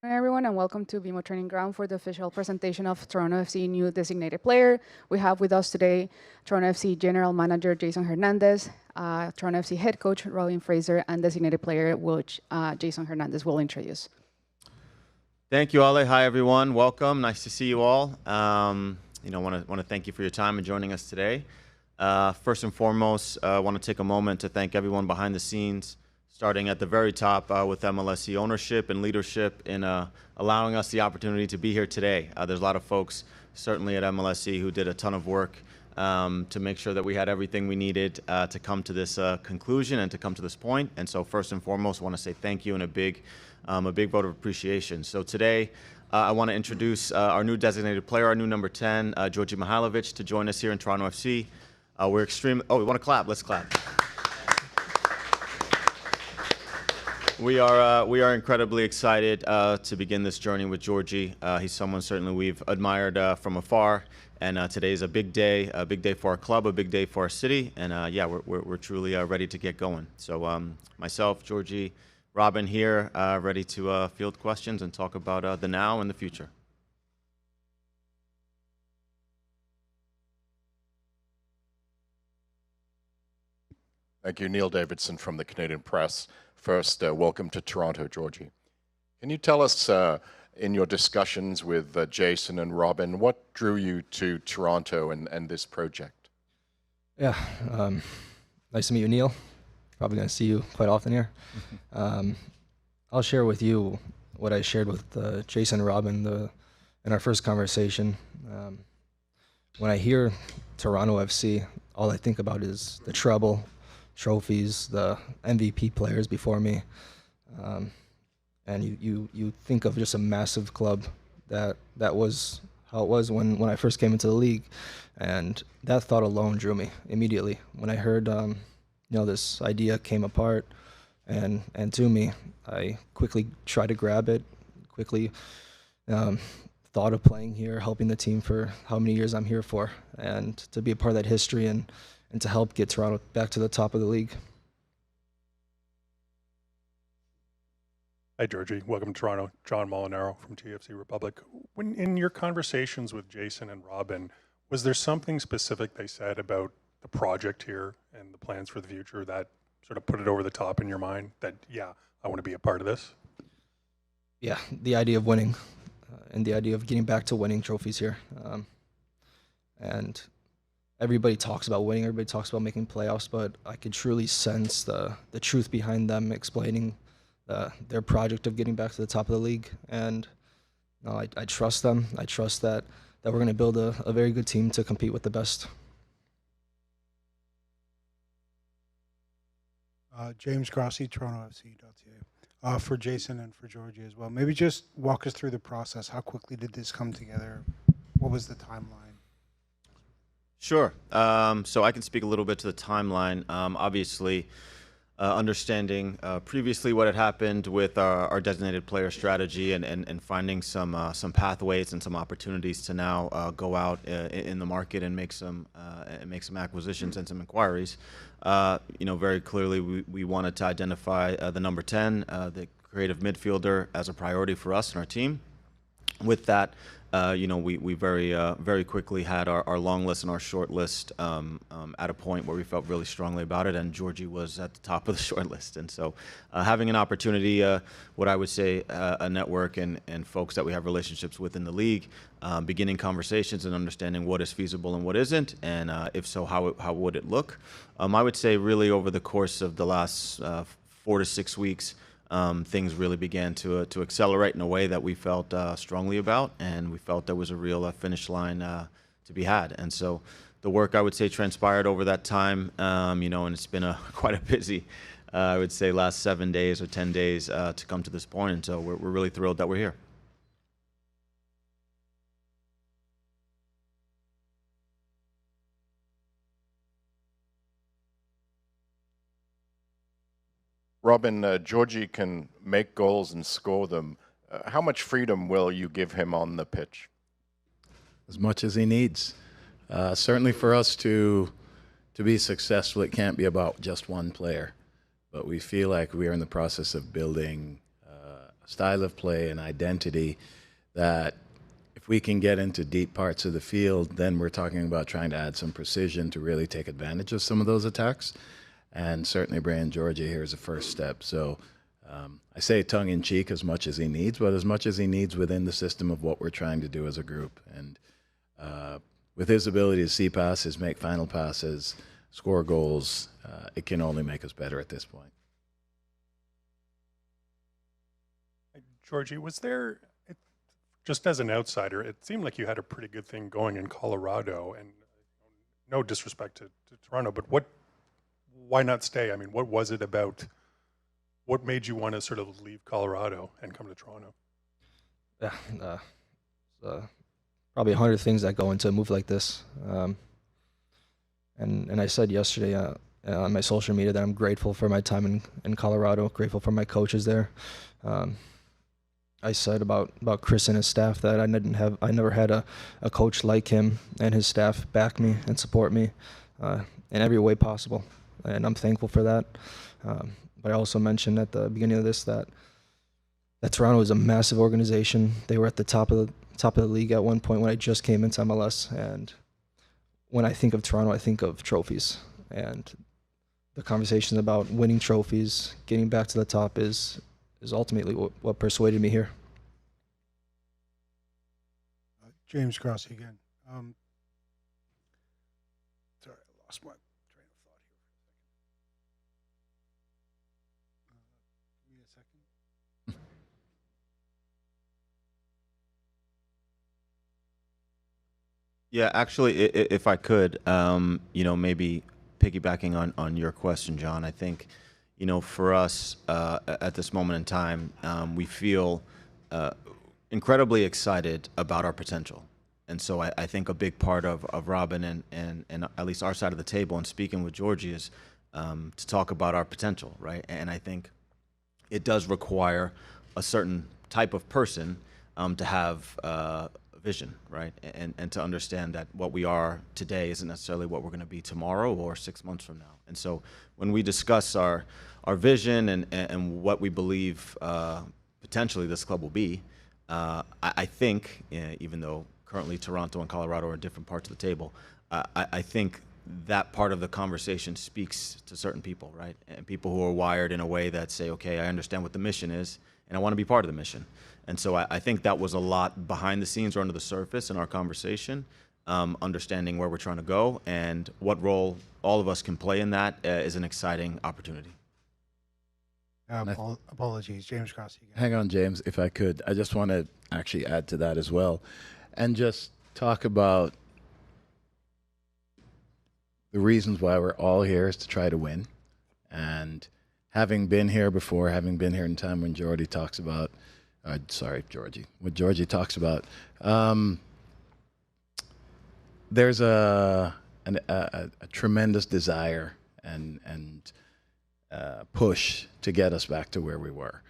Everyone, and welcome to BMO Training Ground for the official presentation of Toronto FC new designated player. We have with us today Toronto FC General Manager Jason Hernandez, Toronto FC Head Coach Robin Fraser, and designated player which Jason Hernandez will introduce. Thank you, Ale. Hi, everyone. Welcome. Nice to see you all. Want to thank you for your time and joining us today. First and foremost, I want to take a moment to thank everyone behind the scenes, starting at the very top with MLSE ownership and leadership in allowing us the opportunity to be here today. There's a lot of folks, certainly at MLSE, who did a ton of work to make sure that we had everything we needed to come to this conclusion and to come to this point. And so first and foremost, I want to say thank you and a big vote of appreciation. So today, I want to introduce our new designated player, our new number 10, Djordje Mihailović, to join us here in Toronto FC. We're extremely, we want to clap, let's clap. We are incredibly excited to begin this journey with Georgie. He's someone certainly we've admired from afar, and today is a big day for our club, a big day for our city, and we're truly ready to get going. So myself, Georgie, Robin here, ready to field questions and talk about the now and the future. Thank you, Neil Davidson from the Canadian Press. First, welcome to Toronto, Georgie. Can you tell us, in your discussions with Jason and Robin, what drew you to Toronto and this project? Yeah, nice to meet you, Neil. Probably going to see you quite often here. I'll share with you what I shared with Jason and Robin in our first conversation. When I hear Toronto FC, all I think about is the treble, trophies, the MVP players before me, and you think of just a massive club that was how it was when I first came into the league, and that thought alone drew me immediately. When I heard this idea came apart and to me, I quickly tried to grab it, quickly thought of playing here, helping the team for how many years I'm here for, and to be a part of that history and to help get Toronto back to the top of the league. Hi, Georgie. Welcome to Toronto. John Molinaro from TFC Republic. When in your conversations with Jason and Robin, was there something specific they said about the project here and the plans for the future that sort of put it over the top in your mind that, yeah, I want to be a part of this? Yeah, the idea of winning and the idea of getting back to winning trophies here. And everybody talks about winning, everybody talks about making playoffs, but I could truly sense the truth behind them explaining their project of getting back to the top of the league. And I trust them. I trust that we're going to build a very good team to compete with the best. James Grossi, TorontoFC.ca. For Jason and for Georgie as well. Maybe just walk us through the process. How quickly did this come together? What was the timeline? Sure. So I can speak a little bit to the timeline. Obviously, understanding previously what had happened with our designated player strategy and finding some pathways and some opportunities to now go out in the market and make some acquisitions and some inquiries. Very clearly we wanted to identify the number 10, the creative midfielder, as a priority for us and our team. With that, we very quickly had our long list and our short list at a point where we felt really strongly about it, and Georgie was at the top of the short list. And so having an opportunity, what I would say a network and folks that we have relationships with in the league, beginning conversations and understanding what is feasible and what isn't, and if so, how would it look? I would say really over the course of the last 4 to 6 weeks, things really began to accelerate in a way that we felt strongly about, and we felt there was a real finish line to be had. And so the work, I would say, transpired over that time, and it's been quite a busy, I would say, last 7 days or 10 days to come to this point, and so we're really thrilled that we're here. Robin, Georgie can make goals and score them. How much freedom will you give him on the pitch? As much as he needs. Certainly for us to be successful, it can't be about just one player. But we feel like we are in the process of building style of play, an identity that if we can get into deep parts of the field, then we're talking about trying to add some precision to really take advantage of some of those attacks. And certainly bringing Georgie here is a first step. So I say tongue-in-cheek as much as he needs, but as much as he needs within the system of what we're trying to do as a group. And with his ability to see passes, make final passes, score goals, it can only make us better at this point. Georgie, was there, just as an outsider, it seemed like you had a pretty good thing going in Colorado, and no disrespect to Toronto, but why not stay? I mean, what was it about, what made you want to sort of leave Colorado and come to Toronto? Yeah, probably 100 things that go into a move like this. And I said yesterday on my social media that I'm grateful for my time in Colorado, grateful for my coaches there. I said about Chris and his staff that I never had a coach like him and his staff back me and support me in every way possible, and I'm thankful for that. But I also mentioned at the beginning of this that Toronto is a massive organization. They were at the top of the league at one point when I just came into MLS, and when I think of Toronto, I think of trophies, and the conversation about winning trophies, getting back to the top is ultimately what persuaded me here. James Grossi again. Sorry, I lost my train of thought here. Give me a second. Yeah, actually, if I could, maybe piggybacking on your question, John, I think, for us at this moment in time, we feel incredibly excited about our potential. And so I think a big part of Robin and at least our side of the table and speaking with Georgie is to talk about our potential, right? And I think it does require a certain type of person to have vision, right? And to understand that what we are today isn't necessarily what we're going to be tomorrow or 6 months from now. And so when we discuss our vision and what we believe potentially this club will be, I think, even though currently Toronto and Colorado are different parts of the table, I think that part of the conversation speaks to certain people, right? And people who are wired in a way that say, okay, I understand what the mission is, and I want to be part of the mission. And so I think that was a lot behind the scenes or under the surface in our conversation, understanding where we're trying to go and what role all of us can play in that is an exciting opportunity. Apologies, James Grossi again. Hang on, James, if I could. I just want to actually add to that as well and just talk about the reasons why we're all here is to try to win. And having been here before, having been here in time when Georgie talks about, what Georgie talks about, there's a tremendous desire and push to get us back to where we were.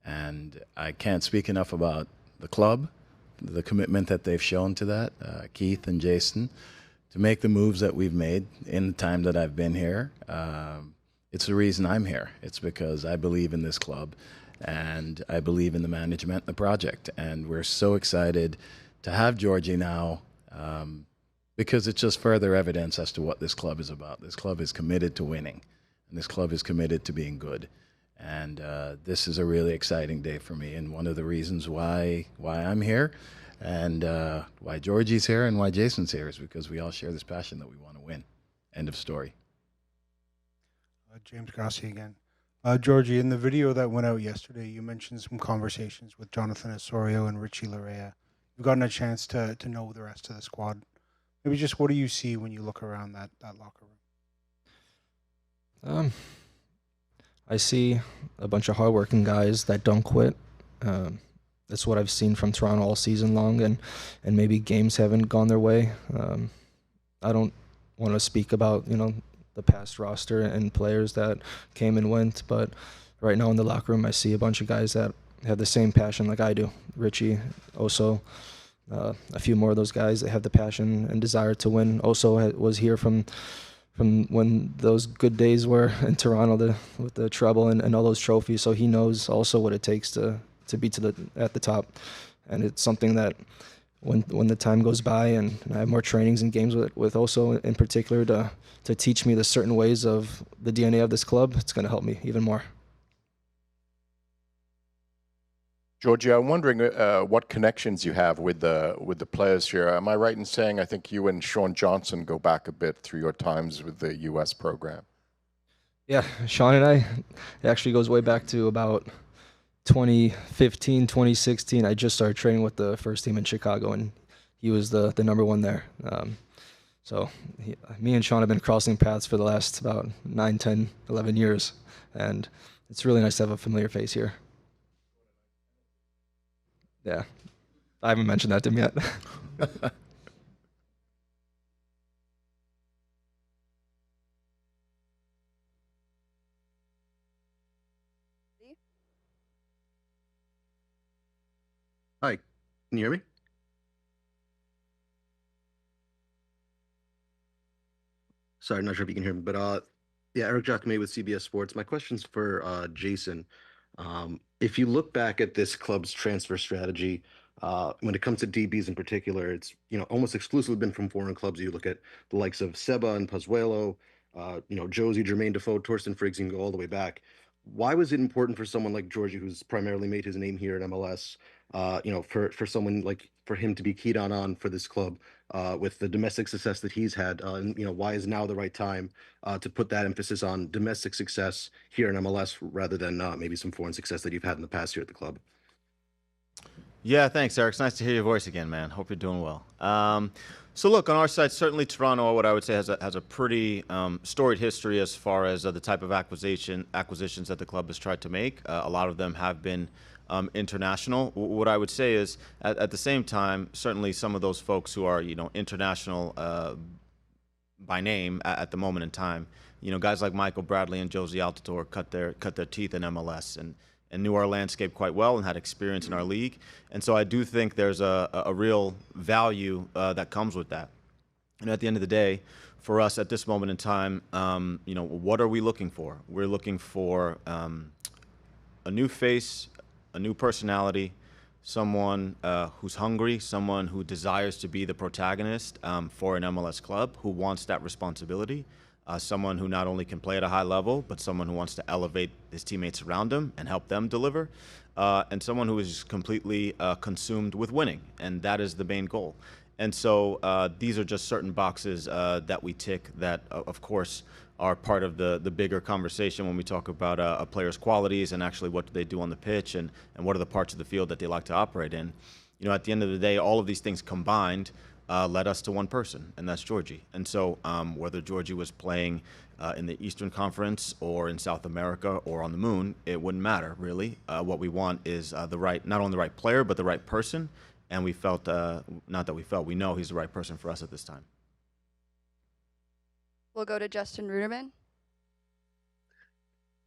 And I can't speak enough about the club, the commitment that they've shown to that, Keith and Jason, to make the moves that we've made in the time that I've been here. It's the reason I'm here. It's because I believe in this club and I believe in the management and the project. And we're so excited to have Georgie now because it's just further evidence as to what this club is about. This club is committed to winning, and this club is committed to being good. And this is a really exciting day for me, and one of the reasons why I'm here and why Georgie's here and why Jason's here is because we all share this passion that we want to win. End of story. James Grossi again. Georgie, in the video that went out yesterday, you mentioned some conversations with Jonathan Osorio and Richie Larea. You've gotten a chance to know the rest of the squad. Maybe just what do you see when you look around that locker room? I see a bunch of hardworking guys that don't quit. That's what I've seen from Toronto all season long, and maybe games haven't gone their way. I don't want to speak about the past roster and players that came and went, but right now in the locker room I see a bunch of guys that have the same passion like I do. Richie, Oso, a few more of those guys that have the passion and desire to win. Oso was here from when those good days were in Toronto with the treble and all those trophies, so he knows also what it takes to be at the top, and it's something that when the time goes by and I have more trainings and games with Oso in particular to teach me the certain ways of the DNA of this club, it's going to help me even more. Georgie, I'm wondering what connections you have with the players here. Am I right in saying I think you and Sean Johnson go back a bit through your times with the U.S. program? Yeah, Sean and I, it actually goes way back to about 2015, 2016. I just started training with the first team in Chicago, and he was the number one there. So me and Sean have been crossing paths for the last about 9, 10, 11 years, and it's really nice to have a familiar face here. Yeah, I haven't mentioned that to him yet. Hi, can you hear me? Sorry, I'm not sure if you can hear me, but yeah, Eric Jacquemet with CBS Sports. My question's for Jason. If you look back at this club's transfer strategy, when it comes to DBs in particular, it's almost exclusively been from foreign clubs. You look at the likes of Seba and Pozuelo, Josie, Jermaine Defoe, Torsten Friggs, you can go all the way back. Why was it important for someone like Georgie, who's primarily made his name here in MLS, for someone like for him to be keyed on for this club with the domestic success that he's had, and why is now the right time to put that emphasis on domestic success here in MLS rather than maybe some foreign success that you've had in the past here at the club? Yeah, thanks, Eric. It's nice to hear your voice again, man. Hope you're doing well. So look, on our side, certainly Toronto, what I would say has a pretty storied history as far as the type of acquisitions that the club has tried to make. A lot of them have been international. What I would say is, at the same time, certainly some of those folks who are international by name at the moment in time, guys like Michael Bradley and Josie Altidore cut their teeth in MLS and knew our landscape quite well and had experience in our league. And so I do think there's a real value that comes with that. And at the end of the day, for us at this moment in time, what are we looking for? We're looking for a new face, a new personality, someone who's hungry, someone who desires to be the protagonist for an MLS club, who wants that responsibility. Someone who not only can play at a high level, but someone who wants to elevate his teammates around him and help them deliver, and someone who is completely consumed with winning, and that is the main goal. And so these are just certain boxes that we tick that, of course, are part of the bigger conversation when we talk about a player's qualities and actually what do they do on the pitch and what are the parts of the field that they like to operate in. At the end of the day, all of these things combined led us to one person, and that's Georgie. And so whether Georgie was playing in the Eastern Conference or in South America or on the moon, it wouldn't matter, really. What we want is not only the right player, but the right person. And we felt, we know he's the right person for us at this time. We'll go to Justin Ruderman.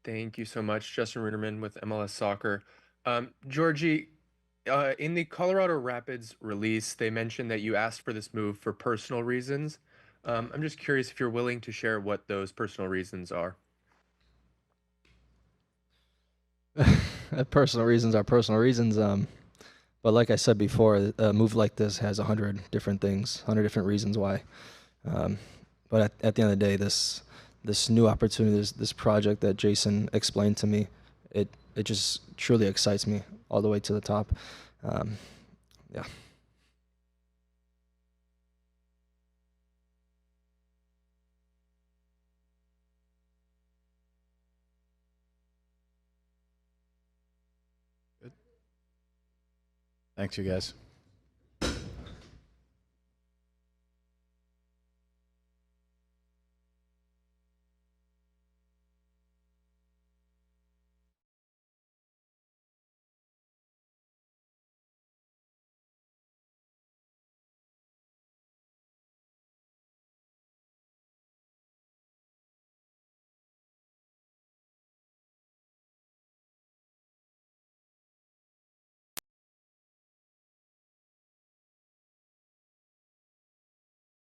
Thank you so much. Justin Ruderman with MLS Soccer. Georgie, in the Colorado Rapids release, they mentioned that you asked for this move for personal reasons. I'm just curious if you're willing to share what those personal reasons are. Personal reasons are personal reasons. But like I said before, a move like this has 100 different things, 100 different reasons why. But at the end of the day, this new opportunity, this project that Jason explained to me, it just truly excites me all the way to the top. Yeah. Good. Thanks, you guys.